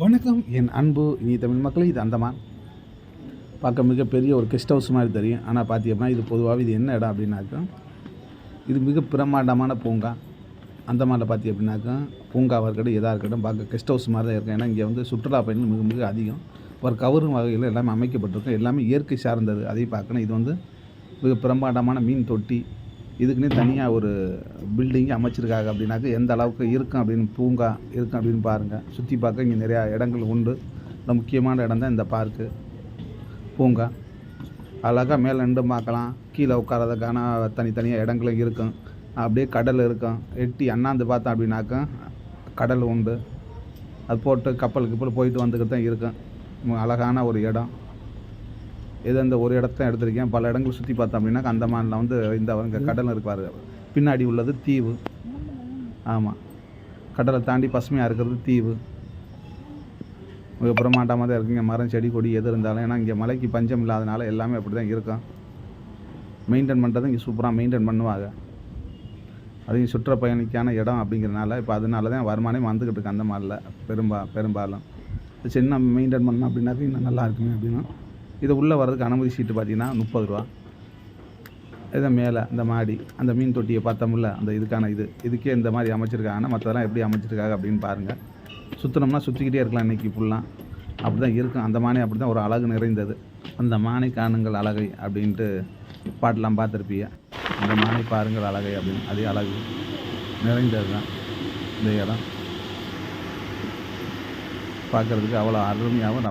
வணக்கம் என் அன்பு இனி தமிழ் மக்களே. இது அந்தமான். பார்க்க மிகப்பெரிய ஒரு கெஸ்ட் ஹவுஸ் மாதிரி தெரியும். ஆனால் பார்த்தீங்கன்னா இது பொதுவாகவே இது என்ன இடம் அப்படின்னாக்கா, இது மிக பிரம்மாண்டமான பூங்கா. அந்தமானில் பார்த்தி அப்படின்னாக்கா பூங்காவாக இருக்கட்டும் எதாக இருக்கட்டும் பார்க்க கெஸ்ட் ஹவுஸ் மாதிரி தான் இருக்கும். ஏன்னா இங்கே வந்து சுற்றுலா பயணிகள் மிக மிக அதிகம். ஒரு கவரும் வகையில் எல்லாமே அமைக்கப்பட்டிருக்கும். எல்லாமே இயற்கை சார்ந்தது. அதையும் பார்க்கணும். இது வந்து மிக பிரம்மாண்டமான மீன் தொட்டி. இதுக்குன்னே தனியாக ஒரு பில்டிங் அமைச்சிருக்காங்க. அப்படின்னாக்க எந்த அளவுக்கு இருக்கும் அப்படின்னு பூங்கா இருக்கும் அப்படின்னு பாருங்கள். சுற்றி பார்க்க இங்கே நிறையா இடங்கள் உண்டு. இந்த முக்கியமான இடம் தான் இந்த பார்க்கு பூங்கா. அழகாக மேலே நின்று பார்க்கலாம். கீழே உட்காரதுக்கான தனித்தனியாக இடங்களும் இருக்கும். அப்படியே கடல் இருக்கும். எட்டி அண்ணாந்து பார்த்தோம் அப்படின்னாக்கா கடல் உண்டு. அது போட்டு கப்பல் போயிட்டு வந்துக்கிட்டு தான் இருக்கும். அழகான ஒரு இடம். இது அந்த ஒரு இடத்த எடுத்திருக்கேன். பல இடங்கள் சுற்றி பார்த்தோம் அப்படின்னா அந்தமானில் வந்து இங்கே கடல் இருப்பார். பின்னாடி உள்ளது தீவு. ஆமாம், கடலை தாண்டி பசுமையாக இருக்கிறது தீவு. மிக பிரமாண்டமாக தான் இருக்குங்க. மரம் செடி கொடி எது இருந்தாலும். ஏன்னா இங்கே மலைக்கு பஞ்சம் இல்லாதனால எல்லாமே அப்படி தான் இருக்கும். மெயின்டைன் பண்ணுறது இங்கே சூப்பராக மெயின்டைன் பண்ணுவாங்க. அதையும் சுற்றுப்பயணிக்கான இடம் அப்படிங்கிறனால இப்போ அதனால தான் வருமானம் வந்துக்கிட்டு இருக்கு அந்தமானில் பெரும்பாலும். சின்ன மெயின்டைன் பண்ணோம் அப்படின்னாக்க இன்னும் நல்லா இருக்குங்க அப்படின்னா. இது உள்ளே வர்றதுக்கு அனுமதி சீட்டு பார்த்தீங்கன்னா 30 ரூபா. இதான் மேலே இந்த மாடி அந்த மீன் தொட்டியை பார்த்தோம்ல, அந்த இதுக்கே இந்த மாதிரி அமைச்சிருக்காங்கன்னா மற்றதெல்லாம் எப்படி அமைச்சிருக்காங்க அப்படின்னு பாருங்கள். சுற்றினோம்னா சுற்றிக்கிட்டே இருக்கலாம் இன்றைக்கி ஃபுல்லாக. அப்படி தான் இருக்கும். அந்த மானை அப்படி தான் ஒரு அழகு நிறைந்தது. அந்த மானை காணுங்கள் அழகை அப்படின்ட்டு பாட்டெலாம் பார்த்துருப்பீங்க. அந்த மானை பாருங்கள் அழகை அப்படின்னு. அதே அழகு நிறைந்தது தான் இந்த இடம். பார்க்குறதுக்கு அவ்வளோ அருமையாகவும்